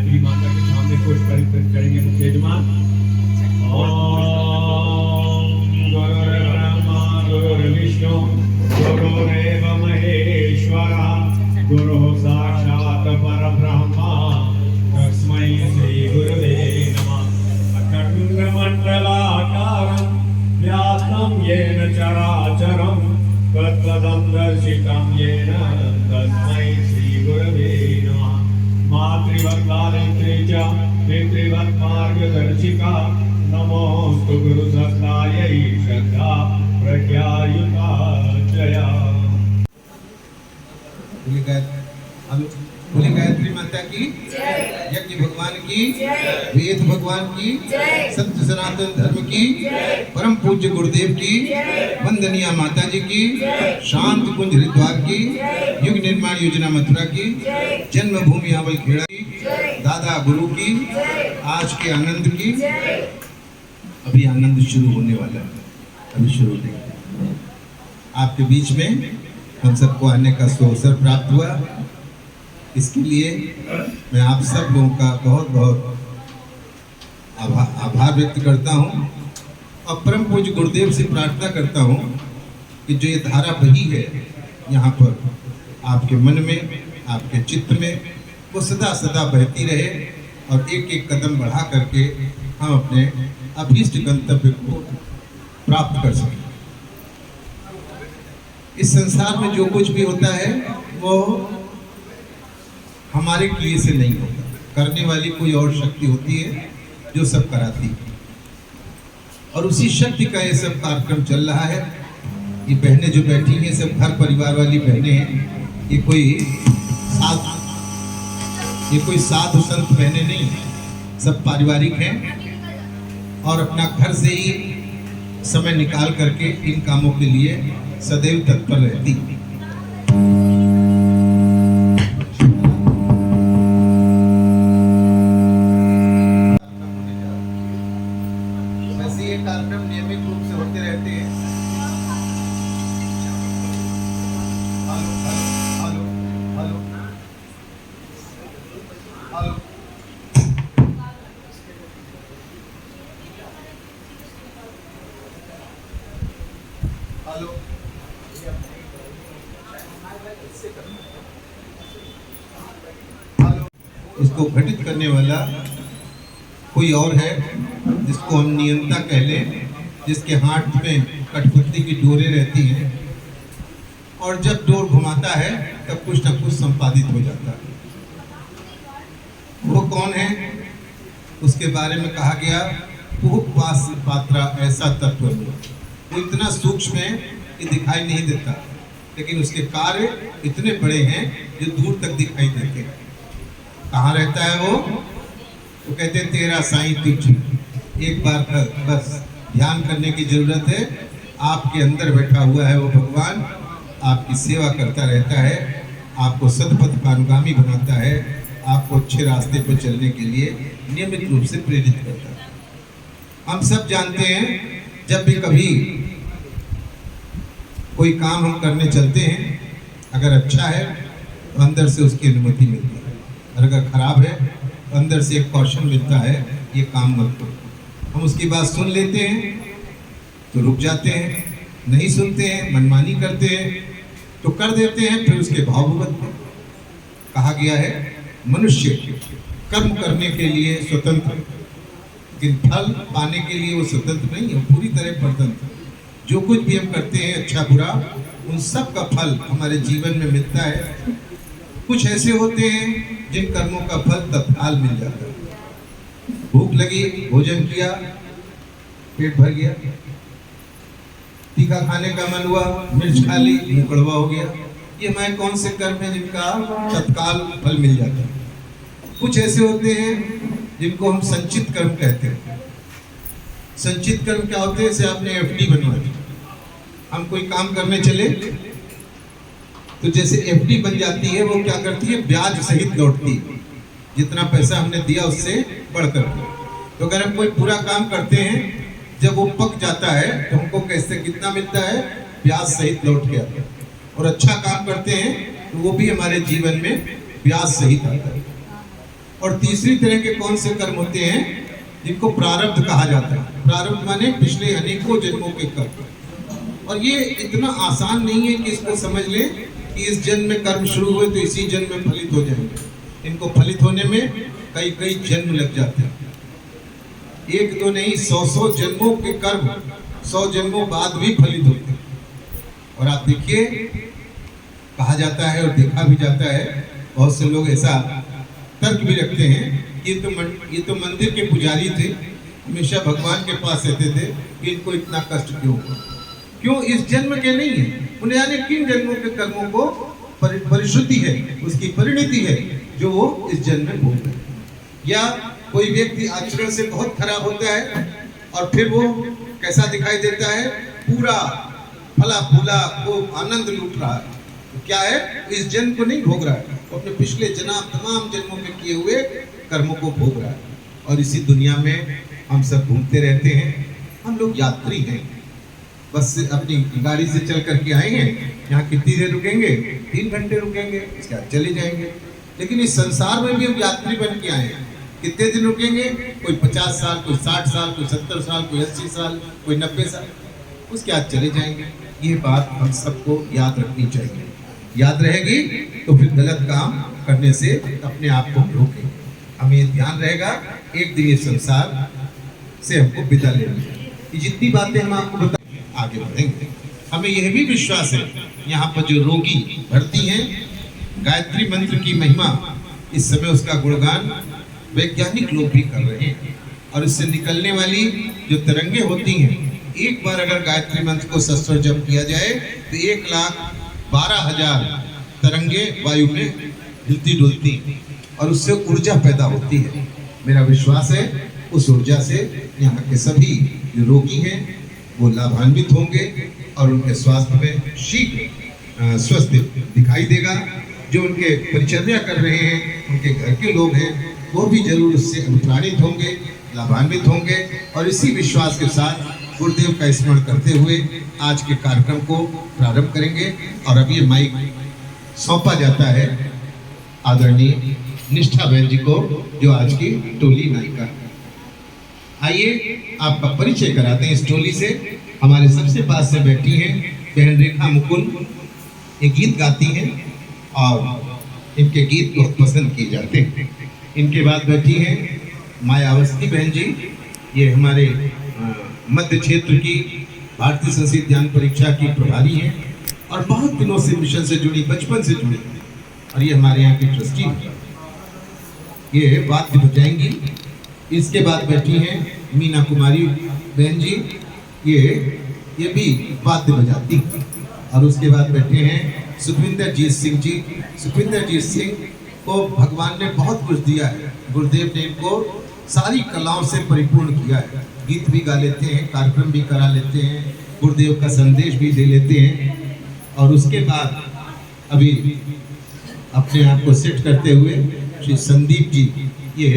गायत्री माता के सामने पुष्प अर्पित करेंगे मुख्य यजमान। ओम गुरुर्ब्रह्मा गुरुर्विष्णु गुरुरेव महेश्वरः गुरुः साक्षात् परब्रह्म तस्मै श्री गुरुवे नमः। अखण्डमण्डलाकारं व्याप्तं येन चराचरं तत्पदं दर्शितं येन तस्मै श्री गुरुवे नमः। मातृवत्तारित्री च पितृवत्मार्गदर्शिका नमोऽस्तु गुरुसत्तायै श्रद्धा प्रज्ञायुता जया। बोले गायत्री माता की जय, यज्ञ भगवान की जय, वेद भगवान की जय, सत्य सनातन धर्म की जय, परम पूज्य गुरुदेव की जय, वंदनीय माता जी की जय, शांत कुंज हरिद्वार की जय, युग निर्माण योजना मथुरा की जय, जन्मभूमि आवलखेड़ा की जय, दादा गुरु की जय, आज के आनंद की जय। अभी आनंद शुरू होने वाला है, अभी शुरू नहीं। आपके बीच में हम सबको आने का अवसर प्राप्त हुआ, इसके लिए मैं आप सब लोगों का बहुत बहुत आभार व्यक्त करता हूं और परम पूज्य गुरुदेव से प्रार्थना करता हूं कि जो ये धारा बही है यहाँ पर आपके मन में, आपके चित्त में, वो सदा सदा बहती रहे और एक एक कदम बढ़ा करके हम अपने अभीष्ट गंतव्य को प्राप्त कर सकें। इस संसार में जो कुछ भी होता है वो हमारे किए से नहीं होता, करने वाली कोई और शक्ति होती है जो सब कराती है और उसी शक्ति का ये सब कार्यक्रम चल रहा है। ये बहनें जो बैठी हैं सब घर परिवार वाली बहनें हैं, ये कोई साधु संत बहनें नहीं हैं, सब पारिवारिक हैं और अपना घर से ही समय निकाल करके इन कामों के लिए सदैव तत्पर रहती है। कार्यक्रम नियमित रूप से होते रहते हैं। Hello hello hello hello hello hello. इसको घटित करने वाला कोई और है जिसको हम नियंता कह लें, जिसके हाथ में कठपुतली की डोरें रहती हैं और जब डोर घुमाता है तब कुछ न कुछ संपादित हो जाता है। वो कौन है? उसके बारे में कहा गया पुहुपास पात्रा ऐसा तत्व। वो इतना सूक्ष्म है कि दिखाई नहीं देता, लेकिन उसके कार्य इतने बड़े हैं जो दूर तक दिखाई देते हैं। कहाँ रहता है वो कहते हैं तेरा साईं तुझ। एक बार बस ध्यान करने की जरूरत है। आपके अंदर बैठा हुआ है वो भगवान, आपकी सेवा करता रहता है, आपको सतपथ का अनुगामी बनाता है, आपको अच्छे रास्ते पर चलने के लिए नियमित रूप से प्रेरित करता है। हम सब जानते हैं जब भी कभी कोई काम हम करने चलते हैं, अगर अच्छा है तो अंदर से उसकी अनुमति मिलती है और अगर खराब है तो अंदर से एक कौशल मिलता है, ये काम मत करो। हम उसकी बात सुन लेते हैं तो रुक जाते हैं, नहीं सुनते हैं, मनमानी करते हैं तो कर देते हैं, फिर उसके भाव भुगतते हैं। कहा गया है मनुष्य कर्म करने के लिए स्वतंत्र, लेकिन फल पाने के लिए वो स्वतंत्र नहीं है, पूरी तरह परतंत्र। जो कुछ भी हम करते हैं अच्छा बुरा, उन सब का फल हमारे जीवन में मिलता है। कुछ ऐसे होते हैं जिन कर्मों का फल तत्काल मिल जाता है। भूख लगी, भोजन किया, पेट भर गया, तीखा खाने का मन हुआ, मिर्च खा ली, मुंह कड़वा हो गया। ये हमारे कौन से कर्म हैं जिनका तत्काल फल मिल जाता है? कुछ ऐसे होते हैं जिनको हम संचित कर्म कहते हैं। संचित कर्म क्या होते हैं? जैसे आपने एफडी बनवा दी, हम कोई काम करने चले तो जैसे एफडी बन जाती है, वो क्या करती है? ब्याज सहित लौटती है, जितना पैसा हमने दिया उससे बढ़कर। तो अगर हम कोई पूरा काम करते हैं, जब वो पक जाता है तो हमको कैसे कितना मिलता है? ब्याज सहित लौट के आता है। और अच्छा काम करते हैं तो वो भी हमारे जीवन में ब्याज सहित आता है। और तीसरी तरह के कौन से कर्म होते हैं जिनको प्रारब्ध कहा जाता है। प्रारब्ध माने पिछले अनेकों जन्मों के कर्म। और ये इतना आसान नहीं है कि इसको समझ ले कि इस जन्म में कर्म शुरू हुए तो इसी जन्म में फलित हो जाएंगे। इनको फलित होने में कई कई जन्म लग जाते हैं। एक दो नहीं, 100 जन्मों के कर्म 100 जन्मों बाद भी फलित होते हैं। और आप देखिए, कहा जाता है और देखा भी जाता है, बहुत से लोग ऐसा तर्क भी रखते हैं कि ये तो मंदिर के पुजारी थे, हमेशा भगवान के पास रहते थे, कि इनको इतना कष्ट क्यों इस जन्म के नहीं है। उन्हें जाने किन जन्मों के कर्मों को परिशुद्धि है, उसकी परिणति है जो वो इस जन्म में भोग रहे। या कोई व्यक्ति आचरण से बहुत खराब होता है और फिर वो कैसा दिखाई देता है, पूरा फला फूला वो आनंद लूट रहा है। तो क्या है, इस जन्म को नहीं भोग रहा है, वो अपने पिछले तमाम जन्मों में किए हुए कर्मों को भोग रहा है। और इसी दुनिया में हम सब घूमते रहते हैं। हम लोग यात्री हैं, बस अपनी गाड़ी से चल करके आए हैं, यहाँ कितनी देर रुकेंगे, 3 घंटे रुकेंगे, इसके बाद चले जाएंगे। लेकिन इस संसार में भी हम यात्री बन के आए हैं। कितने दिन रुकेंगे, कोई 50 साल, कोई 60 साल, कोई 70 साल, कोई 80 साल, कोई 90 साल, उसके बाद चले जाएंगे। ये बात हम सबको याद रखनी चाहिए। याद रहेगी तो फिर गलत काम करने से अपने आप को रोकेंगे। हमें ध्यान रहेगा, एक दिन ये संसार से हमको विदा लेना चाहिए। ये जितनी बातें हम आपको बता, आगे बढ़ेंगे। हमें यह भी विश्वास है, यहाँ पर जो रोगी भर्ती हैं, गायत्री मंत्र की महिमा इस समय उसका गुणगान वैज्ञानिक लोग भी कर रहे हैं। और इससे निकलने वाली जो तरंगे होती हैं, एक बार अगर गायत्री मंत्र को सस्वर जप किया जाए तो 1,12,000 तरंगे वायु में हिलती डुलती और उससे ऊर्जा पैदा होती है। मेरा विश्वास है उस ऊर्जा से यहाँ के सभी जो रोगी हैं वो लाभान्वित होंगे और उनके स्वास्थ्य में शीघ्र स्वस्थ दिखाई देगा। जो उनके परिचर्या कर रहे हैं, उनके घर के लोग हैं, वो भी जरूर उससे अनुप्राणित होंगे, लाभान्वित होंगे। और इसी विश्वास के साथ गुरुदेव का स्मरण करते हुए आज के कार्यक्रम को प्रारंभ करेंगे। और अब ये माइक सौंपा जाता है आदरणीय निष्ठा बहन जी को, जो आज की टोली नायिका है। आइए आपका परिचय कराते हैं इस टोली से। हमारे सबसे पास से बैठी हैं बहन रेखा मुकुल, ये गीत गाती हैं और इनके गीत बहुत पसंद किए जाते हैं। इनके बाद बैठी हैं मायावती बहन जी, ये हमारे मध्य क्षेत्र की भारतीय संस्कृत ज्ञान परीक्षा की प्रभारी हैं और बहुत दिनों से मिशन से जुड़ी, बचपन से जुड़ी, और ये हमारे यहाँ की ट्रस्टी हैं। ये वाद्य बजाएंगी। इसके बाद बैठी हैं मीना कुमारी बहन जी, ये भी वाद्य बजाती हैं। और उसके बाद बैठे हैं सुखविंदर जीत सिंह जी। सुखविंदर जीत सिंह को भगवान ने बहुत कुछ दिया है। गुरुदेव ने इनको सारी कलाओं से परिपूर्ण किया है। गीत भी गा लेते हैं, कार्यक्रम भी करा लेते हैं, गुरुदेव का संदेश भी दे लेते हैं। और उसके बाद अभी अपने आप को सेट करते हुए श्री संदीप जी ये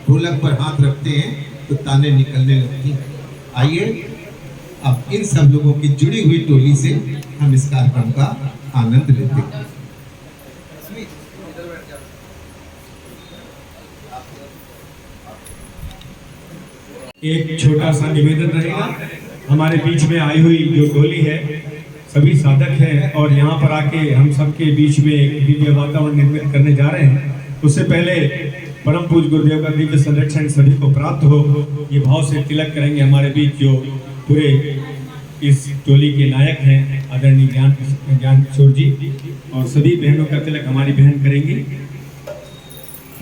ढोलक पर हाथ रखते हैं तो ताने निकलने लगती हैं। आइए अब इन सब लोगों की जुड़ी हुई टोली से हम इस कार्यक्रम का आनंद लेते हैं। एक छोटा सा निवेदन रहेगा। हमारे बीच में आई हुई जो टोली है, सभी साधक हैं और यहाँ पर आके हम सबके बीच में एक दिव्य वातावरण निर्मित करने जा रहे हैं। उससे पहले परम पूज्य गुरुदेव का दिव्य संरक्षण सभी को प्राप्त हो, ये भाव से तिलक करेंगे हमारे बीच जो पूरे इस टोली के नायक हैं आदरणीय ज्ञान किशोर जी, और सभी बहनों का तिलक हमारी बहन करेंगी।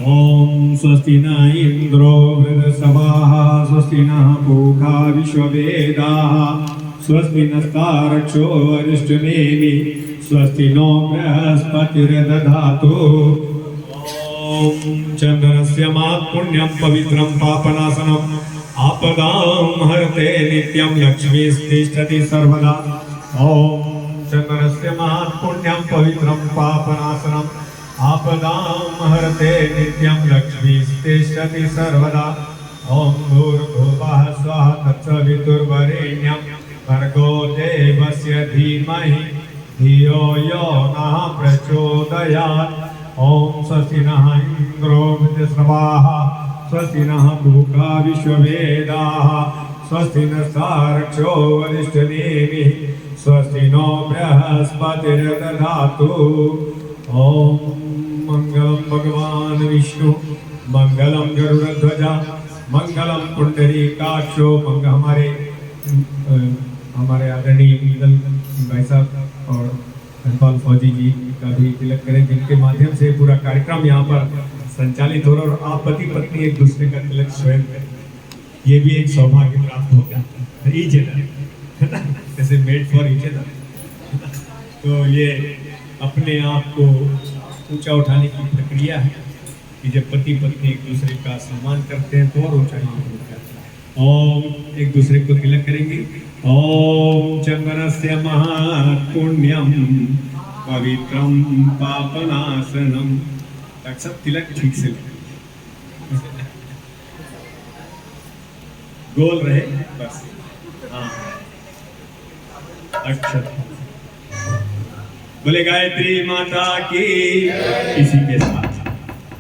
ओम स्वस्ति न इंद्रो वृद्धसभाः, स्वस्ति नः पूषा विश्ववेदाः, स्वस्ति नस्तारक्षो अरिष्टनेमि, स्वस्ति नो बृहस्पतिर्दधातु। ओम चंद्रस्य मात्पुण्यं पवित्रं पापनाशनम्, आपदां हरते नित्यं लक्ष्मीस्तिष्ठति सर्वदा। ओम चंद्रस्य मात्पुण्यं पवित्रं पापनाशनम्, आपदां हरते नित्यं लक्ष्मीस्तिष्ठति सर्वदा। ओम भूर्भुवः स्वः तत्सवितुर्वरेण्यं, भर्गो देवस्य धीमहि धियो यो नः प्रचोदयात्। ओम स्वस्ति नः इंद्रो वृद्धश्रवाः स्वस्ति नः पूषा विश्ववेदाः स्वस्ति नस्तार्क्ष्यो वरिष्ठनेमिः स्वस्ति नो बृहस्पतिर्दधातु। ओम मंगलम भगवान विष्णु मंगलम गरुड़ध्वजा मंगलम पुंडरीकाक्षो हमारे आदरणीय भाई साहब और धनपाल फौजी जी का भी तिलक करें, जिनके माध्यम से पूरा कार्यक्रम यहाँ पर संचालित हो रहा है। और आप पति पत्नी एक दूसरे का तिलक स्वयं करें, ये भी एक सौभाग्य प्राप्त होगा ईच अदर, है ना, जैसे मेड फॉर ईच अदर। तो ये अपने आप को ऊंचा उठाने की प्रक्रिया है कि जब पति पत्नी एक दूसरे का सम्मान करते हैं तो और ऊंचाई होता है। ओम एक दूसरे को तिलक करेंगे। ओम चंदनस्य महत् पुण्यम पवित्रम पापनाशनम। तक सब तिलक ठीक से गोल रहे बस। हाँ अच्छा, बोले गायत्री माता की। इसी के साथ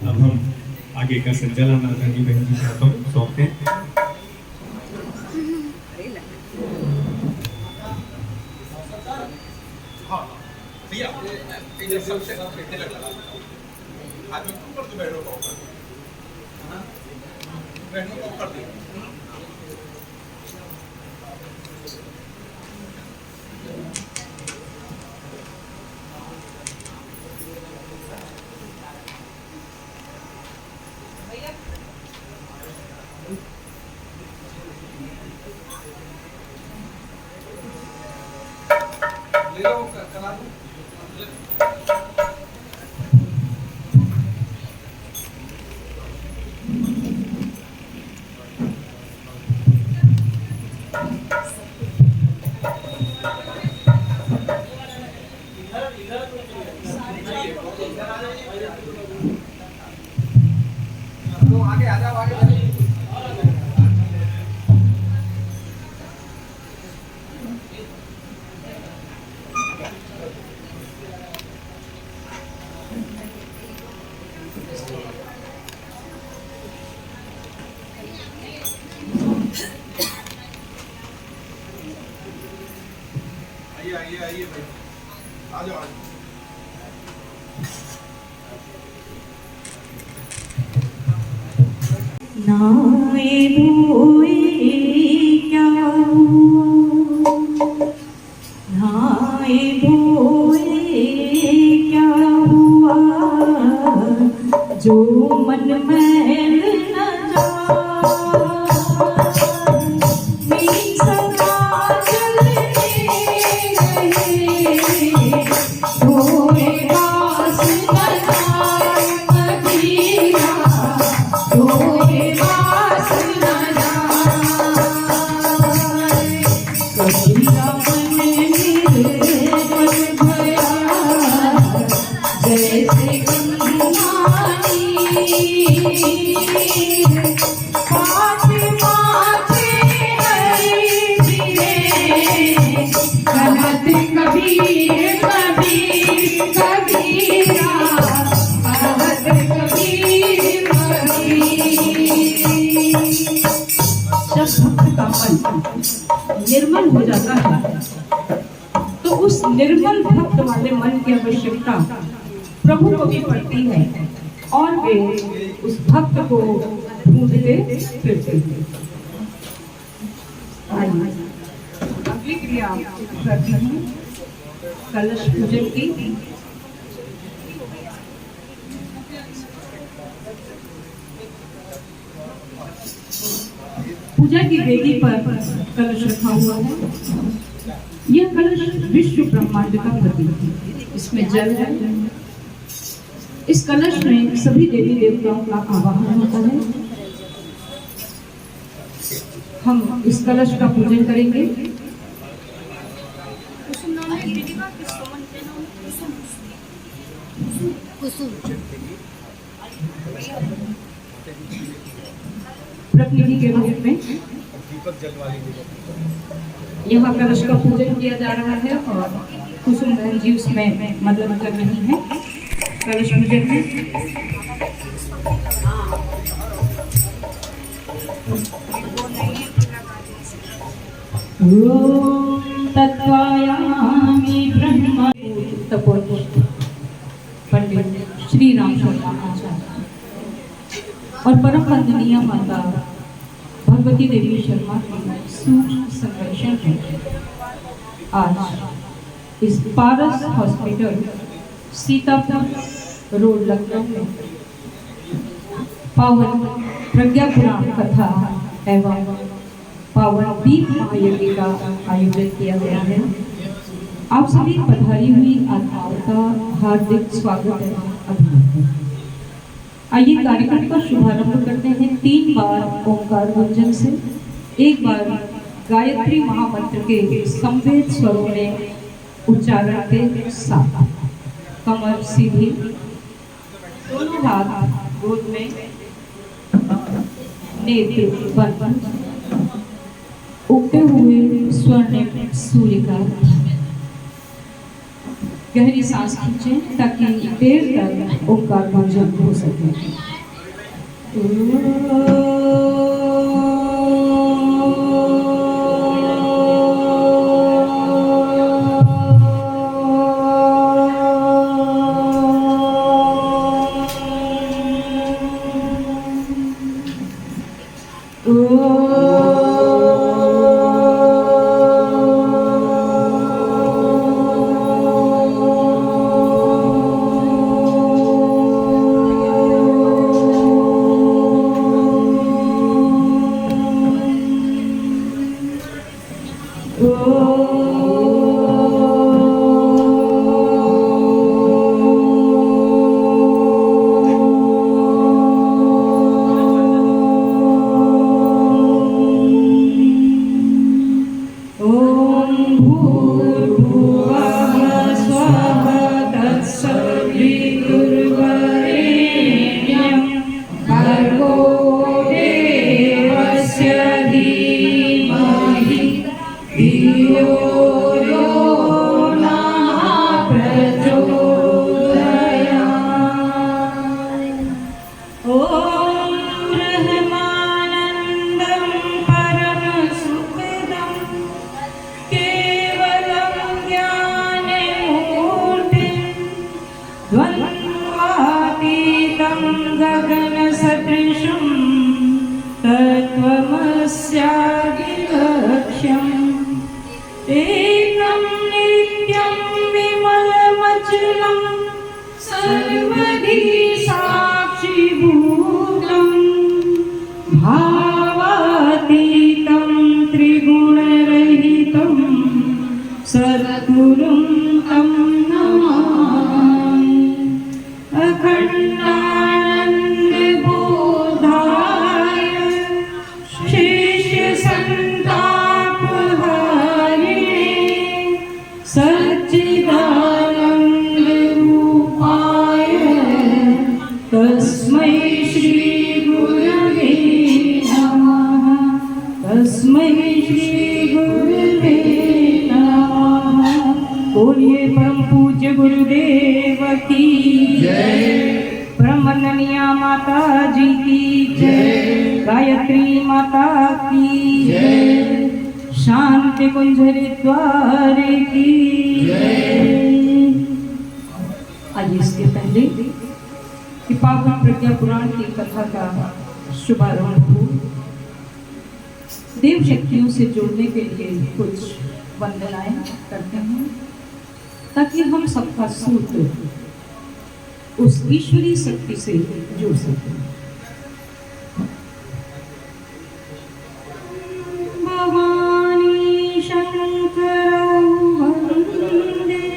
अब हम आगे का संचालन आदरणीय बहन जी के हाथों में सौंपते हैं। आइए भाई, आ जाओ। नाए धोए क्या हुआ, नाए धोए क्या हुआ, जो मन मैल न निर्मल हो जाता है तो उस निर्मल भक्त वाले मन की आवश्यकता प्रभु को भी पड़ती है और वे उस भक्त को ढूंढते फिरते हैं। अगली क्रिया करती हूँ कलश पूजन की। पूजा की वेदी पर कलश रखा हुआ है। यह कलश विश्व ब्रह्मांड का प्रतीक है। इसमें जल है। इस कलश में सभी देवी देवताओं का आवाहन होता है। हम इस कलश का पूजन करेंगे। प्रतिनिधि के रूप में यहाँ कलश का पूजन किया जा रहा है और कुसुम बहन जी उसमें मदद कर रही हैं। कलश पूजन में। ओम तत्वायामि ब्रह्म तपोनिष्ठ पंडित श्री राम शर्मा आचार्य और परम वंदनीय माता भगवती देवी शर्मा की सूक्ष्म संरक्षण है। आज इस पारस हॉस्पिटल सीतापुर रोड लखनऊ में पावन प्रज्ञा पुराण कथा एवं पावन दीप महायज्ञ का आयोजन किया गया है। आप सभी पधारी हुई आत्माओं का हार्दिक स्वागत है, अभिनंदन। आइए कार्यक्रम का शुभारंभ करते हैं 3 बार ओंकार गुंजन से, 1 बार गायत्री महामंत्र के संवेद स्वरों में उच्चारण के साथ। कमर सीधी, दोनों हाथ गोद में, नेत्र बंद, उगते हुए स्वर्णिम सूर्य का गहरी सांस खींचें ताकि देर तक ओंकार गुंजन हो सके। बोलिए परम पूज्य गुरुदेव की जय, परम वंदनीय माता जी की जय, गायत्री माता की जय, शांति कुंज हरिद्वार की जय। आज इसके पहले कि पावन प्रज्ञा पुराण की कथा का शुभारंभ हो, देव शक्तियों से जोड़ने के लिए कुछ वंदनाएं करते हैं ताकि हम सबका सूत्र उस ईश्वरी शक्ति से जुड़ सके। भवानी शंकर वंदे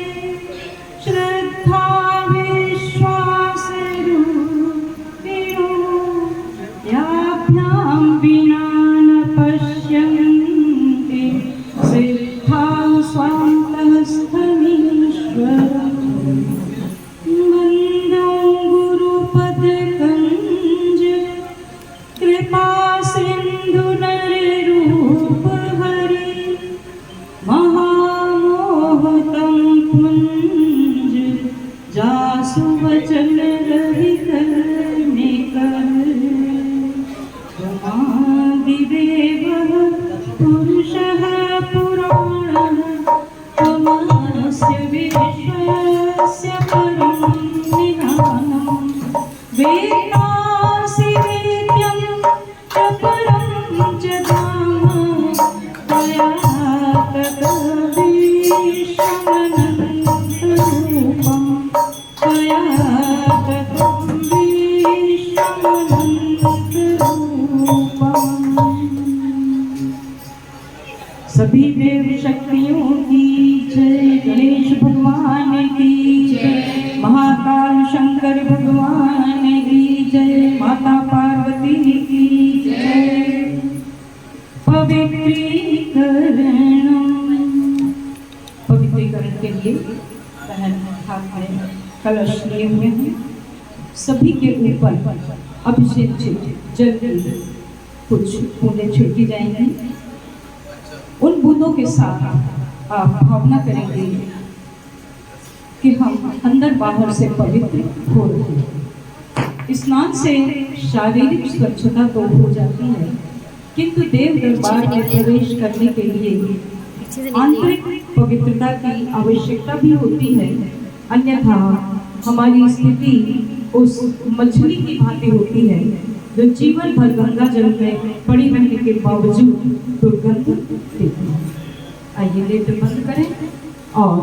श्रद्धा विश्वास रूपिणो याभ्यां विना न पश्यन्ति सिद्धा स्वान्तः स्थमीश्वरम्। वचन पुरुषः पुराणः तमस्य विश्वस्य परं निधानम् वेदासि वेद्यं च परं च धाम त्वया तद्विश्वमनन्तरूपं त्वया सभी देव शक्तियों की जय, गणेश भगवान की जय, महाकाल शंकर भगवान की जय, माता पार्वती की जय। पवित्रीकरण के लिए बहन हाथ में कलश लिए हुए हैं। सभी के ऊपर अभिषेक जल की कुछ बूंदें छिड़की जाएंगी। उन बूंदों के साथ आप भावना करेंगे कि हम अंदर बाहर से पवित्र हो रहे हैं। स्नान से शारीरिक स्वच्छता तो हो जाती है, किंतु देव दरबार में प्रवेश करने के लिए आंतरिक पवित्रता की आवश्यकता भी होती है। अन्यथा हमारी स्थिति उस मछली की भांति होती है जो जीवन भर गंगा जल में पड़ी रहने के बावजूद दुर्गंध देती है। आइए नेत्र बंद करें और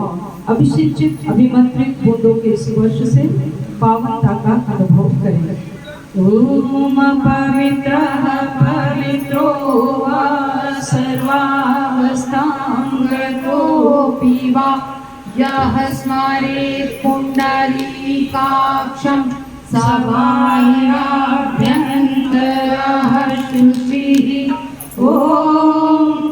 अभिषेचित अभिमंत्रित बूंदों के स्पर्श से पावनता का अनुभव करें। ओम पवित्रः पवित्रो वा सर्वावस्थांगतोऽपि वा यः स्मरेत् पुण्डरीकाक्षं सबाह्याभ्यन्तरः शुचिः। ॐ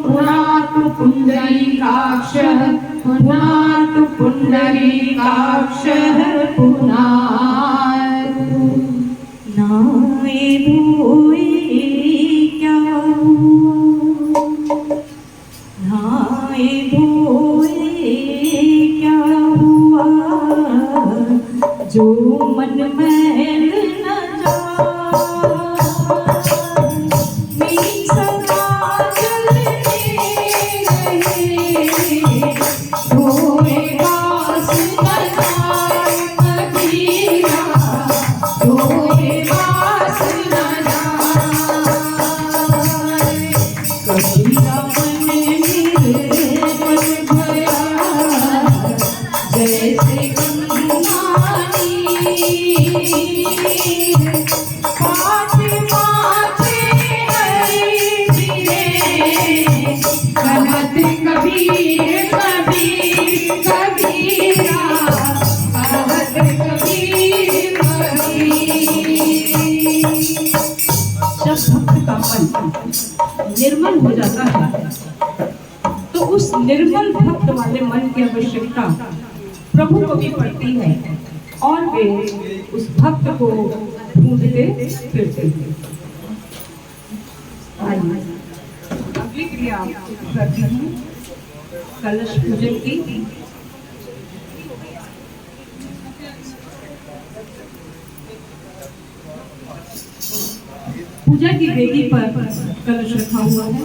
पुनातु पुण्डरीकाक्षः पुनातु पुण्डरीकाक्षः पुनातु। नाए भोए क्या हुआ, नाए भोए क्या हुआ, जो मन मैल न जाए सदा चलते रहे, धोए बास न जाए कबीरा, धोए बास न जाए कबीरा। मन निर्मल भया जैसे पाँच पाँचे हरि फिरे, कहत कबीर कबीर कबीरा, कहत कबीर कबीर। जब भक्त का मन निर्मल हो जाता है तो उस निर्मल भक्त वाले मन की आवश्यकता प्रभु को भी पड़ती है और वे उस भक्त को ढूंढते फिरते हैं। आइए अगली क्रिया करते हैं कलश पूजन की। पूजा की वेदी पर कलश रखा हुआ है।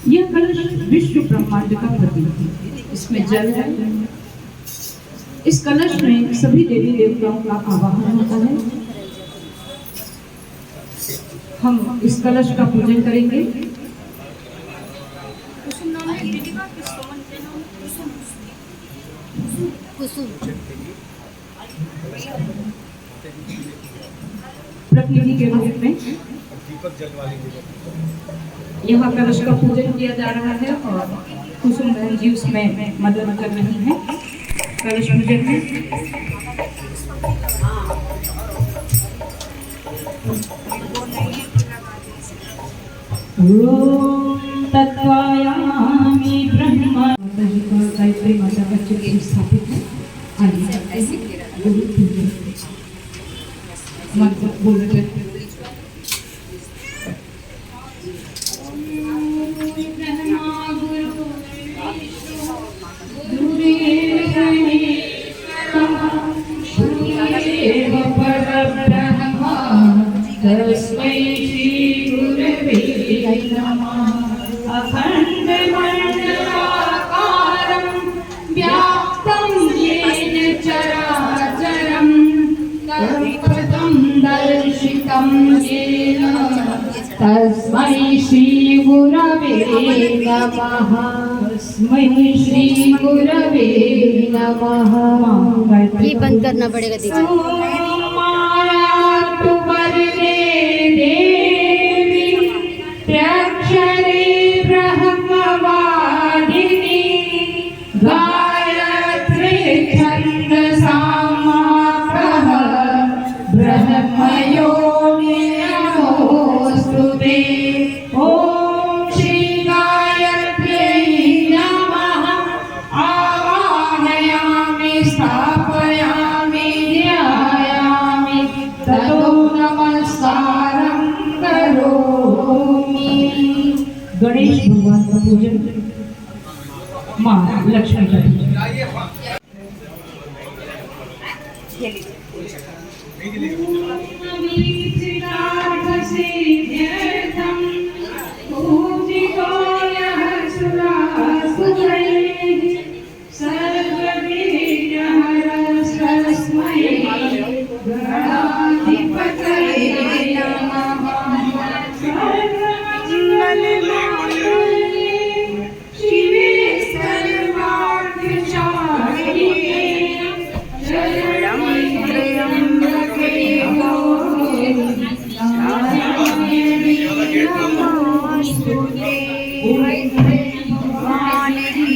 यह कलश विश्व ब्रह्मांड का प्रतीक है। इसमें जल है। इस कलश में सभी देवी देवताओं का आवाहन होता है। हम इस कलश का पूजन करेंगे। प्रतिनिधि के रूप में यहाँ कलश का पूजन किया जा रहा है और कुसुम बहन जी उसमें मदद कर रही हैं कलश पूजन में। ओम तत्वायामि ब्रह्मा। माता जी का गायत्री माता का चित्र स्थापित है। आइए मंत्र बोलते हैं। तस्मै श्री गुरवे नमः। अखंड मंडलाकारं व्याप्तं येन चराचरं तत्पदं दर्शितं येन तस्मै श्री गुरवे नमः। तस्मै श्री गुरवे नमः। ये बंद करना पड़ेगा दीदी। प्रक्षरे ब्रह्मवादिनी गायत्री छन्दसामात्रः ब्रह्मयोनि नमोऽस्तुते। ॐ श्री गायत्र्यै नमः। आवाहयामि स्थापयामि ध्यायामि ततो नमस्कारं करोमि। गणेश भगवान का पूजन, माँ लक्ष्मी का पूजन। सिद्ध्यर्थं पूजितो यः सुरासुरैः सर्वविघ्नहरस्तस्मै गणाधिपतये नमः। शिवे सर्वार्थसाधिके शरण्ये गौरी नारायणी नमोस्तुते। भगवान की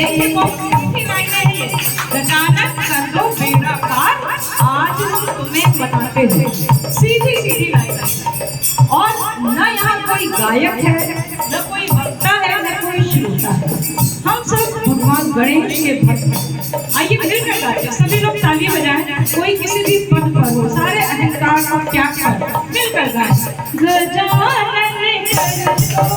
देखिए बहुत मीठी लाइनें हैं ये। गजानन कर दो बेड़ा पार, आज हम तुम्हें बताते हैं। सीधी सीधी लाइन है और न यहाँ कोई गायक है, न कोई वक्ता है, न कोई श्रोता है। हम सब भगवान गणेश के भक्त हैं। आइए मिलकर गाते हैं, सभी लोग ताली बजाएं। कोई किसी भी पद पर हो, सारे अहंकार को त्याग कर मिलकर गाएं। गजानन कर दो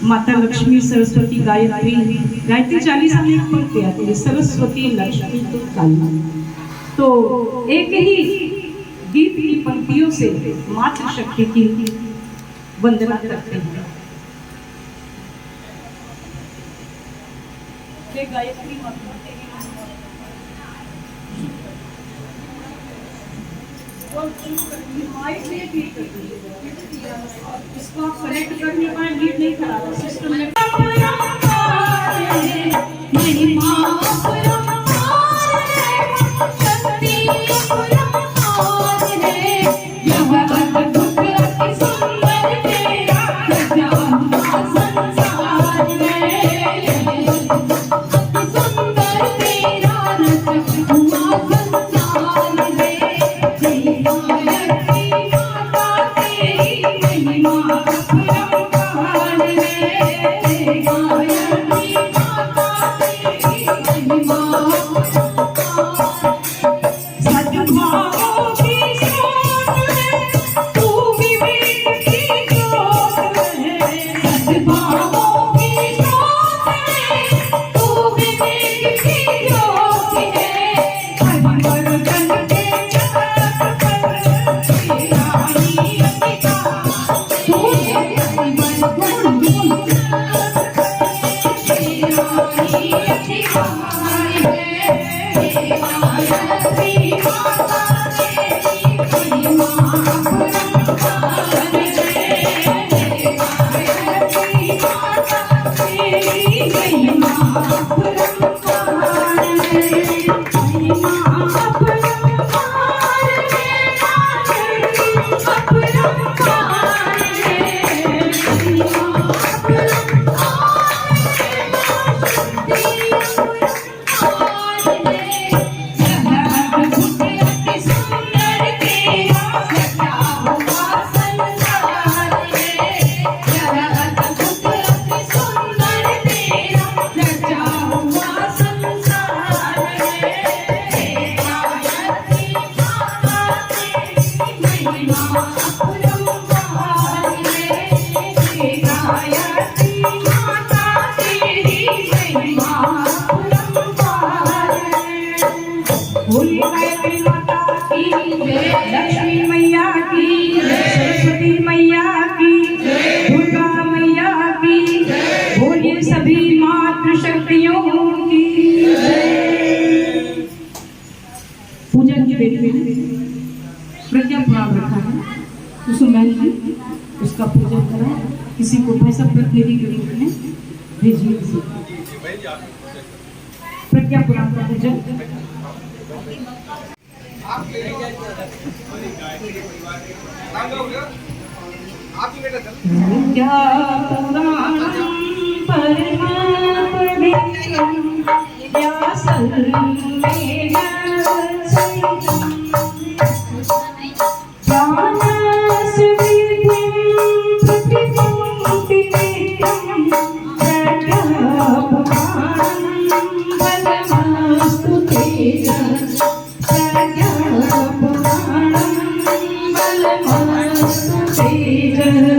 माता लक्ष्मी सरस्वती गायत्री चालीसा में एक पंक्ति आती है, सरस्वती लक्ष्मी तो काली। तो एक ही गीत की पंक्तियों से मातृशक्ति की वंदना करते हैं। गायत्री माता इसको आप कनेक्ट करने पर लीड नहीं करा सिस्टम में। Mama बोलिए गायत्री माता की जय, लक्ष्मी मैया की जय, सरस्वती मैया की जय, दुर्गा मैया की जय, बोलिए सभी मातृशक्तियों की जय। पूजन की बेटी प्रज्ञा पुराण रखा है, कुसुमैन जी उसका पूजन करा, किसी को पैसा प्रतिनिधि के रूप में भेजिए। प्रज्ञा पुराण का पूजन प्रज्ञा पुराण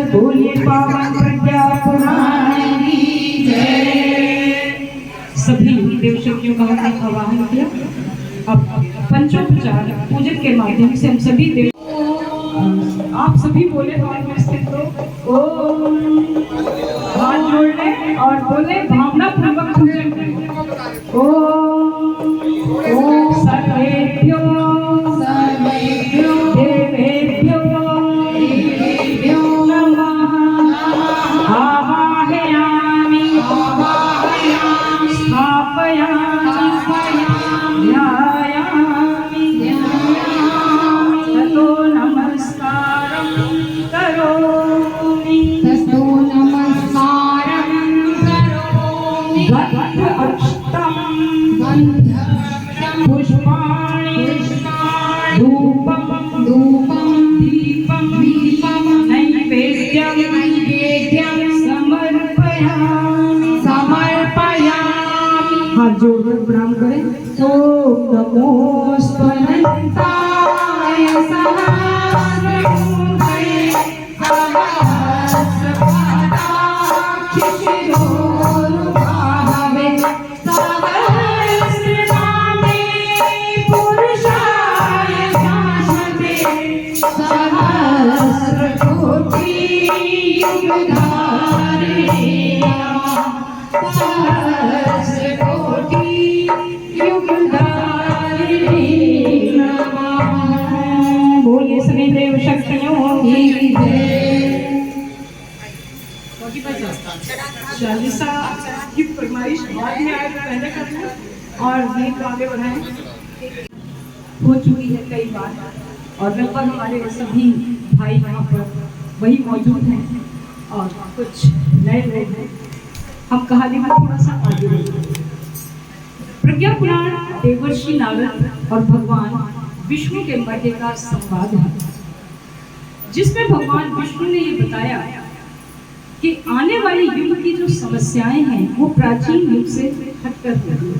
बोलिए पावन प्रज्ञा पुराण की जय। सभी देव शक्तियों का हमने आवाहन किया। अब पंचोपचार पूजन के माध्यम से हम सभी देव, आप सभी बोले भाव में स्थित हो, ओम हाथ जोड़ लें और बोले भावना पूर्वक पूजन करें। ओम सर्वेभ्यो देवेभ्यो हाथ जोड़कर प्रणाम करें। ओम नमोस्तुते बोलिए सभी देव शक्तियों की चालीसा की फरमाइश बाद में आए तो पहले कर लें और गीत आगे बढ़ाएं। हो चुकी है कई बार और लगभग हमारे सभी भाई वहाँ पर वही मौजूद हैं और कुछ नए लोग हैं। हम कहानी में थोड़ा सा आगे बढ़ेंगे। प्रज्ञा पुराण देवर्षि नारद और भगवान विष्णु के मध्य का संवाद है, जिसमें भगवान विष्णु ने ये बताया कि आने वाले युग की जो समस्याएं हैं वो प्राचीन युग से हटकर होगी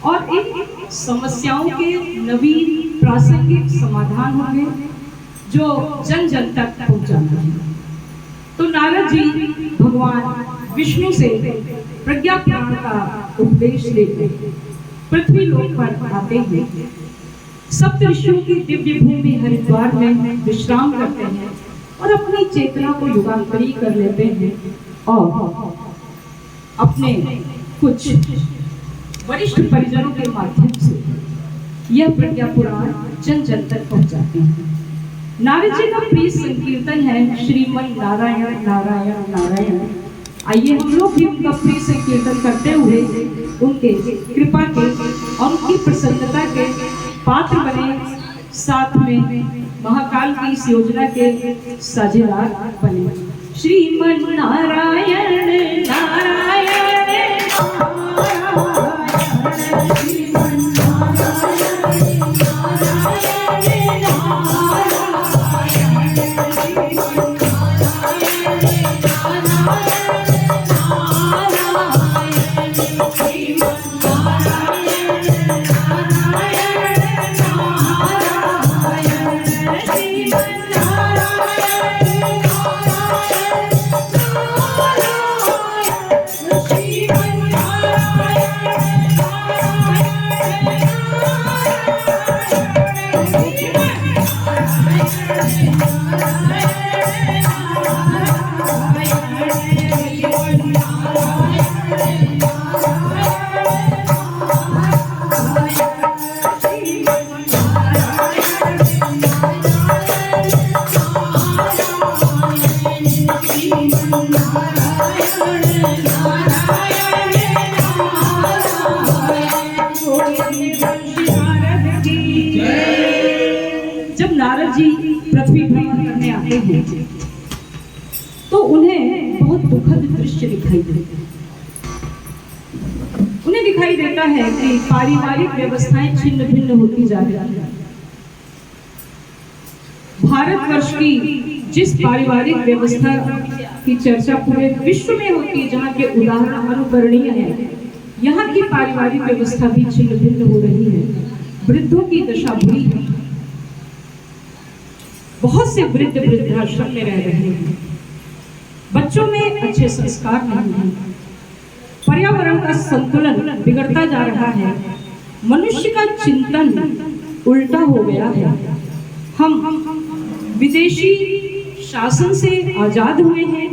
और इन समस्याओं के नवीन प्रासंगिक समाधान होंगे जो जन जन तक पहुंचाना है। तो नारद जी भगवान विष्णु से प्रज्ञा पुराण का उपदेश लेकर पृथ्वी लोक पर आते हैं। सप्त ऋषियों की दिव्य भूमि हरिद्वार में विश्राम करते हैं और अपनी चेतना को युगांतरी कर लेते हैं और अपने कुछ वरिष्ठ परिजनों के माध्यम से यह प्रज्ञा पुराण जन जन तक पहुंचाते हैं। नारद जी का प्रिय संकीर्तन है श्रीमन नारायण नारायण नारायण। आइए हम लोग भी उनका प्रिय संकीर्तन करते हुए उनके कृपा के और उनकी प्रसन्नता के पात्र बने, साथ में महाकाल की इस योजना के साझेदार बने। श्रीमन नारायण नारायण श्रीमन नारायण नारद जी पृथ्वी भ्रमण करने आते हैं तो उन्हें बहुत दुखद दृश्य दिखाई देता है। उन्हें दिखाई देता है कि पारिवारिक व्यवस्थाएं छिन्न भिन्न होती जा रही है। भारतवर्ष की जिस पारिवारिक व्यवस्था की चर्चा पूरे विश्व में होती है, जहाँ के उदाहरण अनुकरणीय हैं, यहाँ की पारिवारिक व्यवस्था भी छिन्न भिन्न हो रही है। वृद्धों की दशा बुरी है। बहुत से वृद्ध वृद्धाश्रम में रह रहे हैं। बच्चों में अच्छे संस्कार नहीं हैं। पर्यावरण का संतुलन बिगड़ता जा रहा है। मनुष्य का चिंतन उल्टा हो गया है। हम विदेशी शासन से आजाद हुए हैं,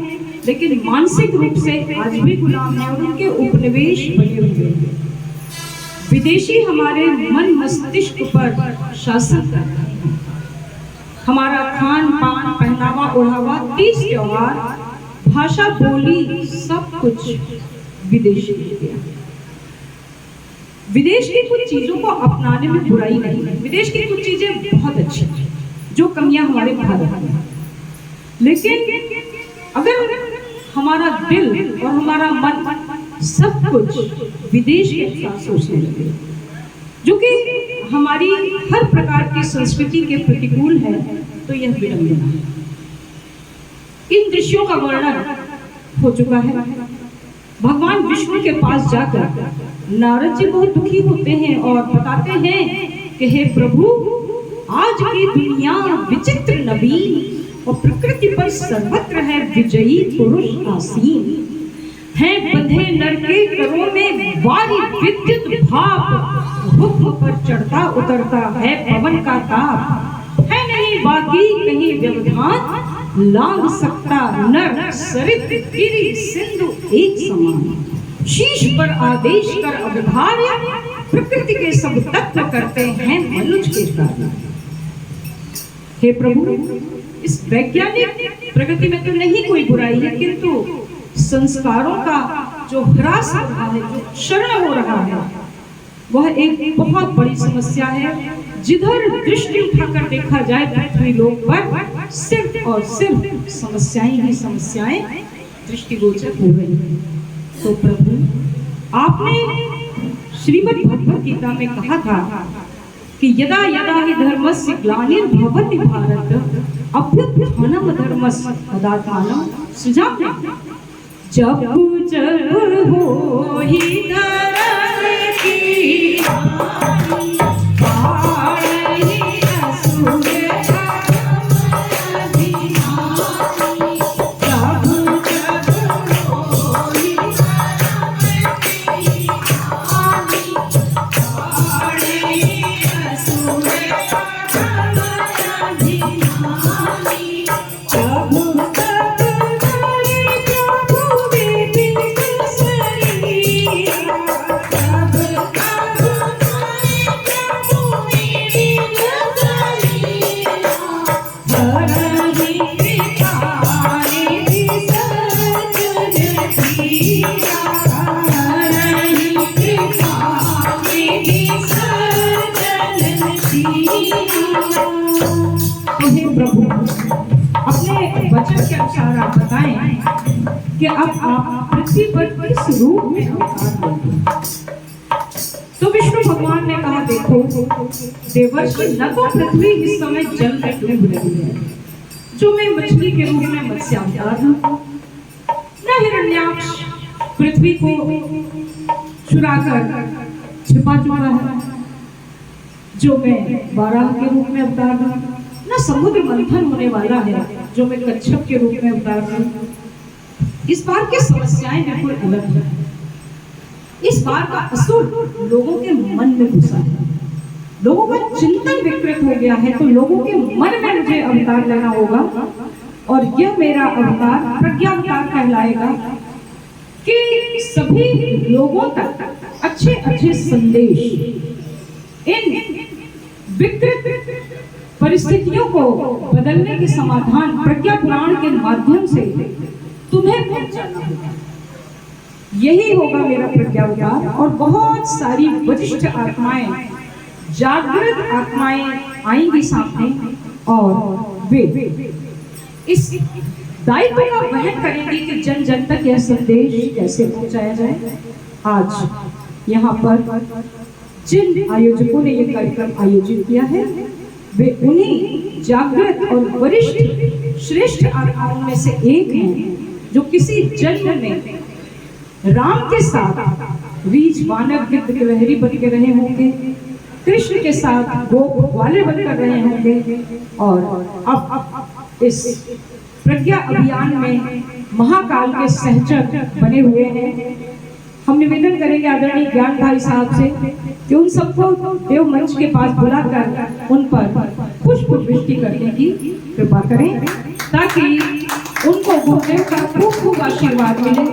लेकिन मानसिक रूप से आज भी गुलाम हैं और उनके उपनिवेश बने हुए हैं। विदेशी हमारे मन मस्तिष्क पर शासन कर रहे हैं। हमारा खान पान, पहनावा ओढ़ावा, तीज त्योहार, भाषा बोली, सब कुछ विदेशी हो गया। विदेश की कुछ चीजों को अपनाने में बुराई नहीं है। विदेश की कुछ चीजें बहुत अच्छी हैं, जो कमियां हमारे भारत में हैं। लेकिन अगर हमारा दिल और हमारा मन सब कुछ विदेश के साथ सोचने लगे, जो कि हमारी हर प्रकार की संस्कृति के प्रतिकूल है, तो यह विडंबना है। इन दृश्यों का वर्णन हो चुका है। भगवान विष्णु के पास जाकर नारद जी बहुत दुखी होते हैं और बताते हैं कि हे प्रभु, आज की दुनिया विचित्र नवीन और प्रकृति पर सर्वत्र है विजयी पुरुष आसीन। है बंधे नर के करों में वारी विद्युत भाप, हुक्म पर चढ़ता उतरता है पवन का ताप। है नहीं बाकी कहीं व्यवधान, लांग सकता नर सरित गिरि सिंधु एक समान। शीश पर आदेश कर अवधार्य, प्रकृति के सब तत्व करते हैं मनुष्य के कार्य। हे प्रभु, इस वैज्ञानिक प्रगति में तो नहीं कोई बुराई है, किंतु संस्कारों का जो ह्रास हो रहा है, जो क्षरण हो रहा है, वह एक बहुत बड़ी समस्या है। जिधर दृष्टि उठाकर देखा जाए पृथ्वी लोक पर सिर्फ और सिर्फ समस्याएं ही समस्याएं दृष्टिगोचर हो रही हैं। तो प्रभु, आपने श्रीमद् भगवद गीता में कहा था कि यदा यदा हि धर्मस्य ग्लानिर्भवति भारत अभ्युत्थानम् धर्मस्य तदात्मानं सृजाम्यहम्। जब जब हो ही धर्म की हानि, पारहि असुर प्रभु, अपने वचन के अनुसार आप बताएं कि अब आप पृथ्वी पर किस रूप में अवतार लेंगे। तो विष्णु भगवान ने कहा, देखो देवर्षि, न तो पृथ्वी इस समय जल में डूब रही है, जो मैं मछली के रूप में मत्स्यावतार हूँ, न हिरण्याक्ष पृथ्वी को चुराकर छिपा चुका है, जो मैं वाराह के रूप में अवतार हूँ, न समुद्र मंथन होने वाला है, जो मैं कच्छप के रूप में अवतार हूँ। इस बार की समस्याएं बिल्कुल अलग हैं। इस बार का असुर लोगों के मन में घुसा है, लोगों का चिंतन विकृत हो गया है। तो लोगों के मन में मुझे अवतार लेना होगा, और यह मेरा अवतार प्रज्ञावतार कहलाएगा कि सभी लोगों तक अच्छे अच्छे संदेश, इन विकृत परिस्थितियों को बदलने के समाधान प्रज्ञा पुराण के माध्यम से तुम्हें पहुंचाना होगा। यही होगा मेरा प्रज्ञावतार। और बहुत सारी वरिष्ठ आत्माएं, जागृत आत्माएं आएंगी सामने, और वे इस दायित्व का वहन करेंगे कि जन जन तक यह संदेश कैसे पहुंचाया जाए। आज यहाँ पर जिन आयोजकों ने यह कार्यक्रम आयोजित किया है वे उन्हीं जागृत और वरिष्ठ श्रेष्ठ आत्माओं में से एक हैं जो किसी जन्म में राम के साथ रीछ वानर गिद्ध गिलहरी बन के रहे होंगे, कृष्ण के साथ गोप ग्वाले बनकर रहे होंगे और अब इस प्रज्ञा अभियान में महाकाल के सहचर बने हुए हैं। हम निवेदन करेंगे आदरणीय ज्ञान भाई साहब से कि उन सबको देव मंच के पास बुलाकर उन पर पुष्प वृष्टि करने की कृपा करें ताकि उनको गुरुदेव का खूब खूब आशीर्वाद मिले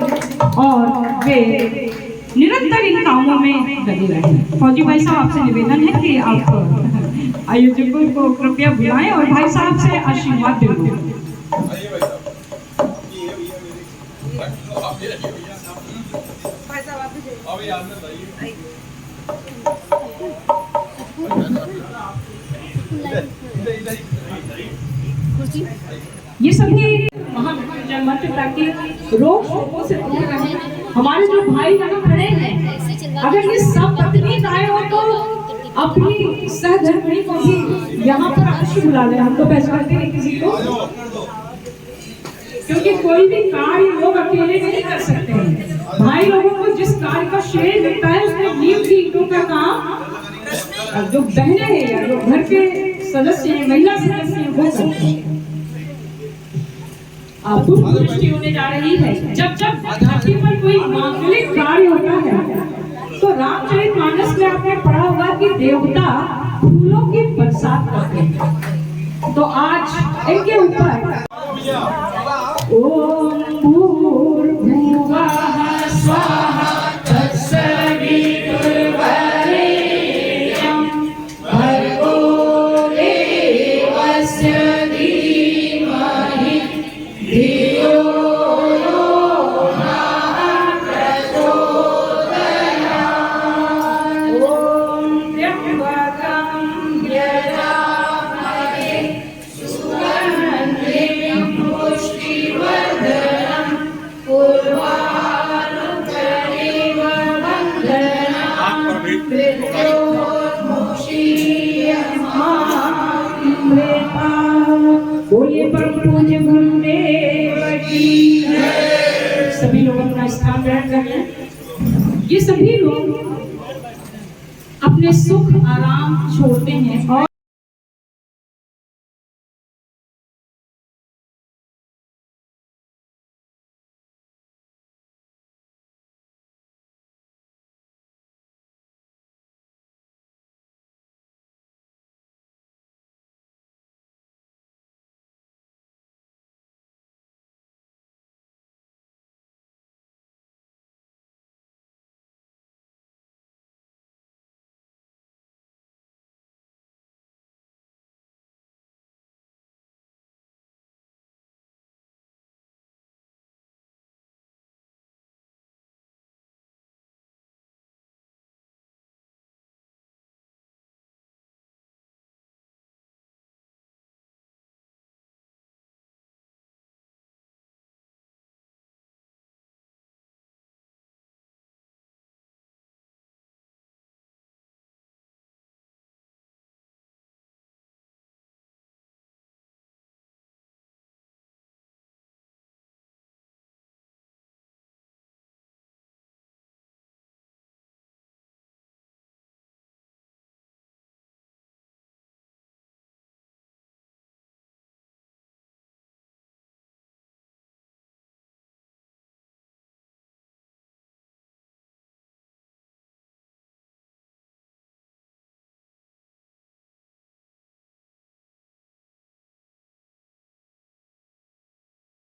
और वे निरंतर इन कामों में लगे रहें। फौजी भाई साहब आपसे निवेदन है कि आप आयोजकों को कृपया बुलाएं और भाई साहब से आशीर्वाद दिलवाएं। ये सभी महाजन मंच ताकि रोग शोकों से दूर रहे। हमारे जो भाई यहाँ खड़े हैं अगर ये सब तकनीक आए हो तो अपनी सहधर्मिणी को भी यहाँ पर अवश्य बुला लें। हम तो पहचानते नहीं किसी को, क्योंकि कोई भी कार्य लोग अकेले नहीं कर सकते हैं। भाई लोगों को जिस कार्य का श्रेय मिलता है उसमें नींव की ईंटों का काम जो बहनें हैं या जो घर के सदस्य हैं, महिला सदस्य हैं, वो करते हैं। पुष्प वृष्टि होने जा रही है। जब जब धरती पर कोई मांगलिक कार्य होता है तो रामचरितमानस में आपने पढ़ा होगा कि देवता फूलों की बरसात करते हैं। तो आज इनके ऊपर ओम भूर्भुवः स्वाहा तत्सवितुर्वरेण्यं भर्गो देवस्य धीमहि धियो यो नः प्रचोदयात्। ओम त्र्यंबकं यजामहे सुगन्धिं पुष्टिवर्धनं उर्वारुकमिव बन्धनात् बोलिए परम पूज्य गुरुदेव की। सभी लोग अपना स्थान ग्रहण कर लें। ये सभी लोग अपने सुख आराम छोड़ते हैं और